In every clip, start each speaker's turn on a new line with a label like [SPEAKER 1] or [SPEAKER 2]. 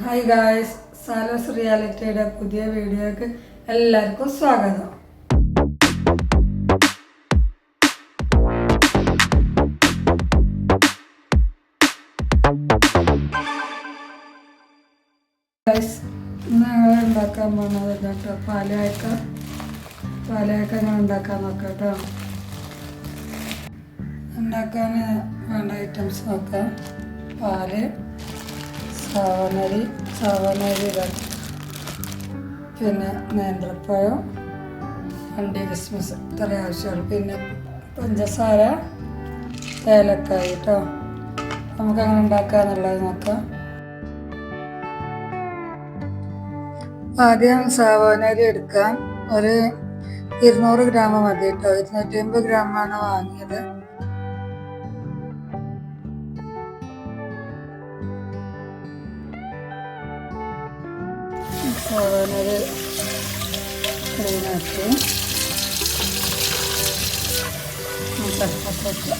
[SPEAKER 1] Hi guys, സാലോസ് റിയാലിറ്റിയുടെ പുതിയ വീഡിയോക്ക് എല്ലാവർക്കും സ്വാഗതം. ഗായ്സ്, ഇന്ന് ഞങ്ങൾ ഉണ്ടാക്കാൻ പോകുന്നത് കേട്ടോ പാലയക്ക ഞങ്ങൾ ഉണ്ടാക്കാൻ നോക്കാം കേട്ടോ. ഉണ്ടാക്കാൻ വേണ്ട ഐറ്റംസ് നോക്കാം. പാല്, സാവനരി പിന്നെ നേന്ത്രപ്പഴം, അണ്ടി കിസ്മിസ് ഇത്ര ആവശ്യമുള്ളൂ. പിന്നെ പഞ്ചസാര, ഏലക്കായ കേട്ടോ. നമുക്കങ്ങനെ ഉണ്ടാക്കാന്നുള്ളത് നോക്കാം. ആദ്യം സാവനരി എടുക്കാം. ഒരു 200 ഗ്രാം മതി കേട്ടോ. 250 ഗ്രാമാണ് വാങ്ങിയത്. സാവനരി ക്ലീനാക്കി തട്ടപ്പൊക്കെ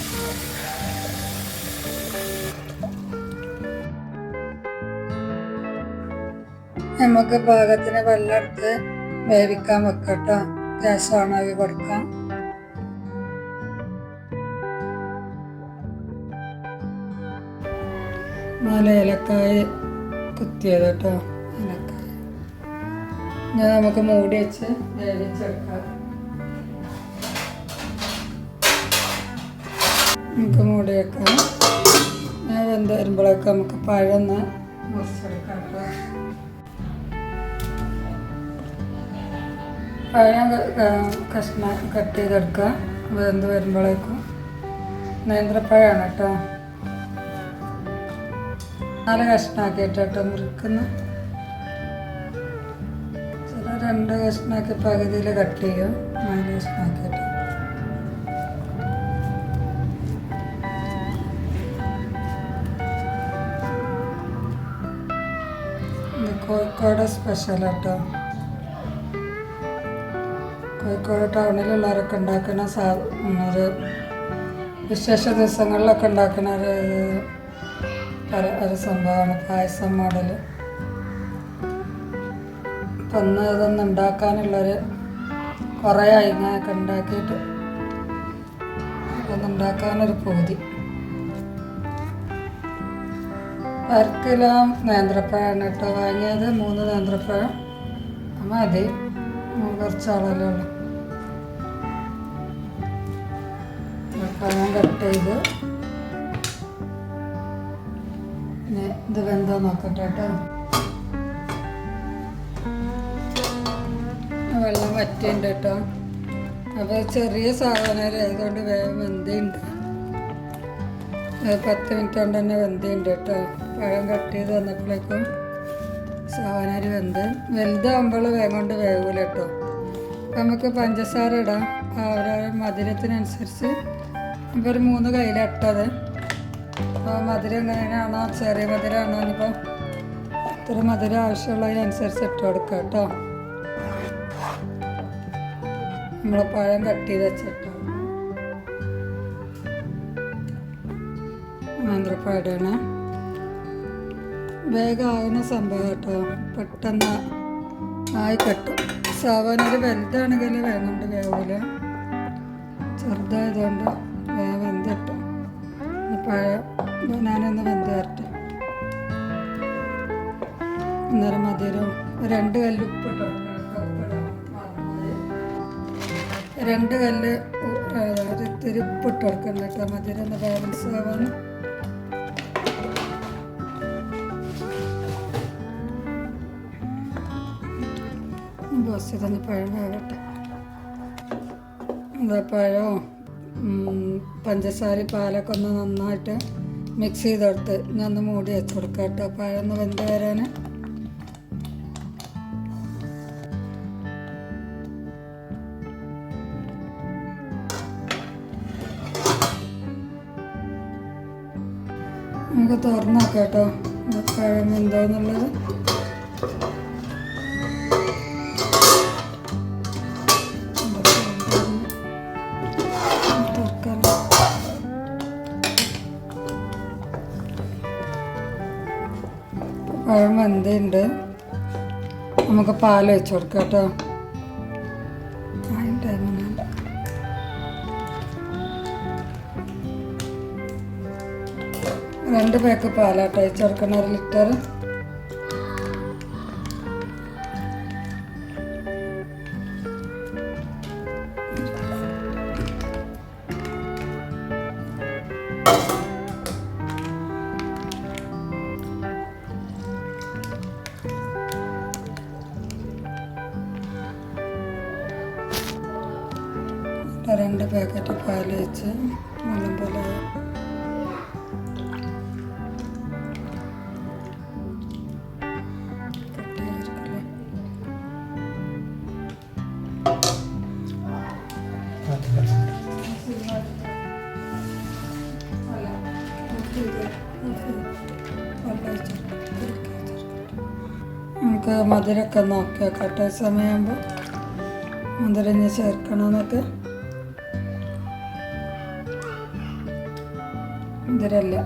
[SPEAKER 1] നമുക്ക് പാകത്തിന് വെള്ളം എടുത്ത് വേവിക്കാൻ വെക്കാം കേട്ടോ. ഗ്യാസ് ഓണാക്കി കൊടുക്കാം. ഏലക്കായ കുത്തിയത് കേട്ടോ. ഏലക്കായ ഞാൻ നമുക്ക് മൂടി വെച്ച് വേവിച്ചെടുക്കാം. നമുക്ക് മൂടി വെക്കാം. ഞാൻ വെന്ത് വരുമ്പോഴേക്ക് നമുക്ക് പഴം മുറിച്ചെടുക്കാം കേട്ടോ. പഴം കട്ട് ചെയ്തെടുക്കുക. വെന്ത് വരുമ്പോഴേക്കും നേന്ത്രപ്പഴമാണ് കേട്ടോ. 4 കഷ്ണാക്കിയിട്ട് കേട്ടോ മുറിക്കുന്ന. 2 കഷ്ണാക്കി പകുതിയിൽ കട്ട് ചെയ്യും. 4 കഷ്ണാക്കിയിട്ട് കോഴിക്കോട് സ്പെഷ്യൽ കേട്ടോ. കോഴിക്കോട് ടൗണിലുള്ളവരൊക്കെ ഉണ്ടാക്കുന്ന ഒരു വിശേഷ ദിവസങ്ങളിലൊക്കെ ഉണ്ടാക്കുന്ന ഒരു സംഭവമാണ് പായസം മോഡൽ. അപ്പം ഒന്ന് ഇതൊന്നും ഉണ്ടാക്കാനുള്ളൊരു കുറേ ഇങ്ങനെയൊക്കെ ഉണ്ടാക്കിയിട്ട് അതൊന്നുണ്ടാക്കാനൊരു പൂതി. 1 കിലോ നേന്ത്രപ്പഴമാണ് കേട്ടോ വാങ്ങിയത്. 3 നേന്ത്രപ്പഴം മതി. കുറച്ചാളല്ലേ ഉള്ളൂ. പഴം കട്ട് ചെയ്ത് പിന്നെ ഇത് വെന്തോ നോക്കട്ടെ കേട്ടോ. വെള്ളം വറ്റിയുണ്ട് കേട്ടോ. അപ്പോൾ ചെറിയ സാധനം ആയതുകൊണ്ട് വേഗം വെന്തുണ്ട്. 10 മിനിറ്റ് കൊണ്ട് തന്നെ വെന്തുണ്ട് കേട്ടോ. പഴം കട്ട് ചെയ്ത് വന്നപ്പോഴേക്കും സാവനരി വലുതാകുമ്പോൾ വേഗം കൊണ്ട് വേകൂല കേട്ടോ. നമുക്ക് പഞ്ചസാര ഇടാം. അവരവരുടെ മധുരത്തിനനുസരിച്ച് ഇപ്പോൾ ഒരു 3 കയ്യിലിട്ടത്. അപ്പോൾ മധുരം എങ്ങനെയാണോ, ചെറിയ മധുരമാണോ, ഇനിയിപ്പോൾ ഇത്ര മധുരം ആവശ്യമുള്ളതിനനുസരിച്ച് ഇട്ട് കൊടുക്കാം കേട്ടോ. നമ്മൾ പഴം കട്ട് ചെയ്ത് വെച്ചിട്ടോ. നേന്ത്രപ്പഴമാണ് വേഗം ആകുന്ന സംഭവം കേട്ടോ. പെട്ടെന്ന് ആയി കെട്ടും. സാവനരി വലുതാണെങ്കിൽ വേഗം കൊണ്ട് വേവില്ല. ചെറുതായതുകൊണ്ട് വേഗം വെന്തിട്ടും പഴം ഞാനൊന്ന് വെന്ത് വരട്ടെ. അന്നേരം മധുരം 2 കല്ല് ഉപ്പിട്ടോ. 2 കല്ല് ഇത്തിരി ഉപ്പിട്ട് കൊടുക്കണം കേട്ടോ. മധുരം ഒന്ന് ബാലൻസ് ആവാൻ. ബസ് ഇതൊന്ന് പഴം വേകട്ടെ. എന്താ പഴവും പഞ്ചസാര പാലൊക്കെ ഒന്ന് നന്നായിട്ട് മിക്സ് ചെയ്തെടുത്ത് ഞാൻ ഒന്ന് മൂടി വെച്ച് കൊടുക്കാം കേട്ടോ. പഴം ഒന്ന് വെന്ത് വരാൻ. നമുക്ക് തുറന്ന് നോക്കാം കേട്ടോ പഴം വെന്തോന്നുള്ളത്. പഴം വെന്തുണ്ട്. നമുക്ക് പാൽ വെച്ച് കൊടുക്കാം കേട്ടോ. രണ്ട് പാക്ക് പാലാട്ടോ വെച്ച് കൊടുക്കണം, 1 ലിറ്റർ. രണ്ട് പാക്കറ്റ് പാൽ വെച്ച് നല്ലപോലെ നമുക്ക് മധുരമൊക്കെ നോക്കി വെക്കട്ടെ. സമയമാകുമ്പോൾ മധുരം ചേർക്കണമെന്നൊക്കെ. മധുരമല്ല,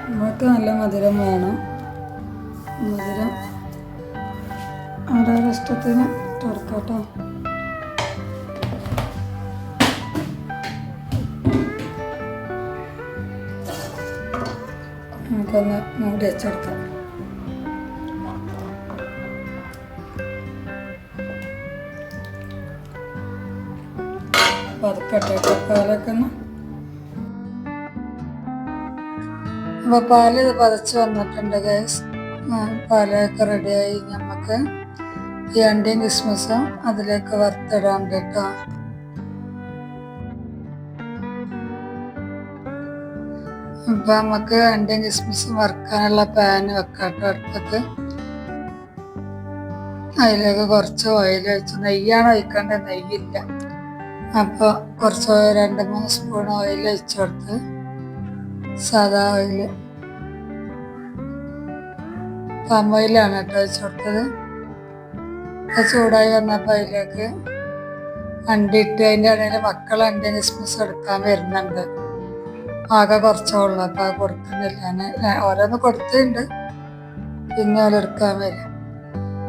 [SPEAKER 1] നമുക്ക് നല്ല മധുരം വേണം. മധുരം ഓരോരോ ഇഷ്ടത്തിന് ഇട്ട് കൊടുക്കാം കേട്ടോ. നമുക്കൊന്ന് മൂടി വെച്ചെടുക്കാം. പതുക്കട്ടെ പാലൊക്കെ ഒന്ന്. അപ്പോൾ പാല് പതച്ച് വന്നിട്ടുണ്ട് ഗൈസ്. പാലൊക്കെ റെഡിയായി. നമുക്ക് ഈ അണ്ടിയും കിസ്മിസും അതിലേക്ക് വറുത്തിടാൻ കേട്ടോ. അപ്പം നമുക്ക് അണ്ടിയും കിസ്മിസും വറുക്കാനുള്ള പാന് വെക്കാം കേട്ടോ അടുപ്പത്ത്. അതിലേക്ക് കുറച്ച് ഓയിൽ ഒഴിച്ചു. നെയ്യാണ് ഒഴിക്കേണ്ടത്, നെയ്യില്ല. അപ്പോൾ കുറച്ച് 2-3 സ്പൂൺ ഓയിൽ ഒഴിച്ചു കൊടുത്ത്, സാധാ ഓയിൽ, പാം ഓയിലാണ് കേട്ടോ ഒഴിച്ചു കൊടുത്തത്. അത് ചൂടായി വന്നപ്പോൾ അതിലേക്ക് അണ്ടി ഇട്ട്, അതിൻ്റെ ഇടയിൽ മക്കൾ അണ്ടി കിസ്മിസ് എടുക്കാൻ വരുന്നുണ്ട്. ആകെ കുറച്ചേ ഉള്ളൂ, അപ്പോൾ അത് കൊടുക്കുന്നില്ല. ഞാൻ ഓരോന്ന് കൊടുത്തിട്ടുണ്ട്, പിന്നെ ഓരോ എടുക്കാൻ വരും.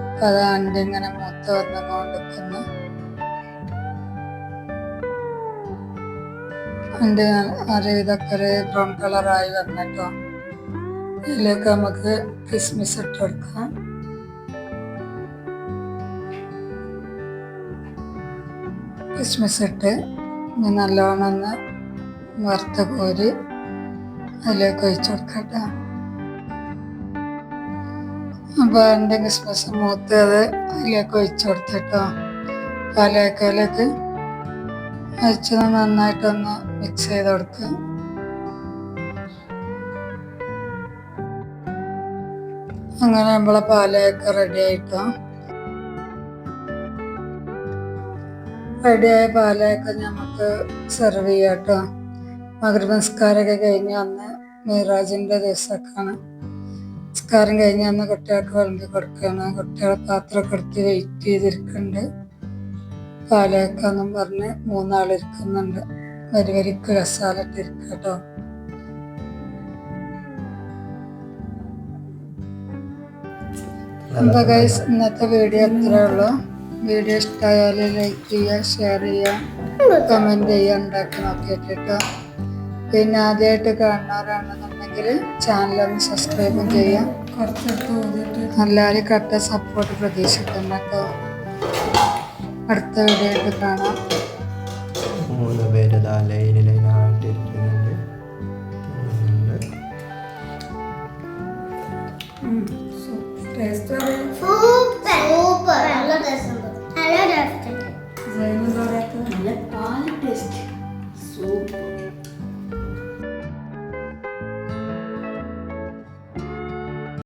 [SPEAKER 1] അപ്പം അത് അണ്ടി ഇങ്ങനെ മൂത്ത് വന്നുകൊണ്ടിരിക്കുന്നു. അണ്ടി ഇതൊക്കെ ഒരു ബ്രൗൺ കളറായി വന്നിട്ടോ. ഇതിലേക്ക് നമുക്ക് കിസ്മിസ് ഇട്ട് കൊടുക്കാം. കിസ്മിസ് ഇട്ട് നല്ലോണം ഒന്ന് വറുത്ത് കോരി അതിലേക്ക് ഒഴിച്ചു കൊടുക്കട്ടോ. അപ്പോൾ അണ്ടി കിസ്മിസ് മൂത്ത് അത് അതിലേക്ക് ഒഴിച്ചു കൊടുത്തിട്ടോ. പാലക്കയിലേക്ക് ഒഴിച്ച് നന്നായിട്ടൊന്ന് മിക്സ് ചെയ്ത് കൊടുക്കുക. അങ്ങനെ നമ്മളെ പാലൊക്കെ റെഡി ആയിട്ടോ. റെഡിയായ പാലൊക്കെ നമുക്ക് സെർവ് ചെയ്യാം കേട്ടോ. മഗ്‌രിബ് നിസ്കാരമൊക്കെ കഴിഞ്ഞ് അന്ന് മിറാജിൻ്റെ ദിവസമൊക്കെയാണ്. നിസ്കാരം കഴിഞ്ഞ് അന്ന് കുട്ടികൾക്ക് വിളമ്പി കൊടുക്കുകയാണ്. കുട്ടികളെ പാത്രമൊക്കെ എടുത്ത് വെയിറ്റ് ചെയ്തിരിക്കുന്നുണ്ട്. പാലൊക്കെ എന്നും പറഞ്ഞ് 3 ആൾ ഇരിക്കുന്നുണ്ട്. വരിക്ക് കസാലിട്ട് ഇരിക്കുക കേട്ടോ. അപ്പോൾ ഗൈസ് ഇന്നത്തെ വീഡിയോ അത്രേ ഉള്ളൂ. വീഡിയോ ഇഷ്ടമായാൽ ലൈക്ക് ചെയ്യുക, ഷെയർ ചെയ്യുക, കമൻറ്റ് ചെയ്യുക, ഉണ്ടാക്കി നോക്കിയിട്ട് കേട്ടോ. പിന്നെ ആദ്യമായിട്ട് കാണുന്നവരാണെന്നുണ്ടെങ്കിൽ ചാനലൊന്ന് സബ്സ്ക്രൈബും ചെയ്യാം. എല്ലാവരും കട്ട സപ്പോർട്ട് പ്രതീക്ഷിക്കുന്നു കേട്ടോ. അടുത്ത വീഡിയോ ആയിട്ട് കാണാം.
[SPEAKER 2] 3 പേര് ലൈനായിട്ടിരിക്കുന്നുണ്ട്.
[SPEAKER 3] സൂപ്പർ നല്ല ടേസ്റ്റ് ഉണ്ട്.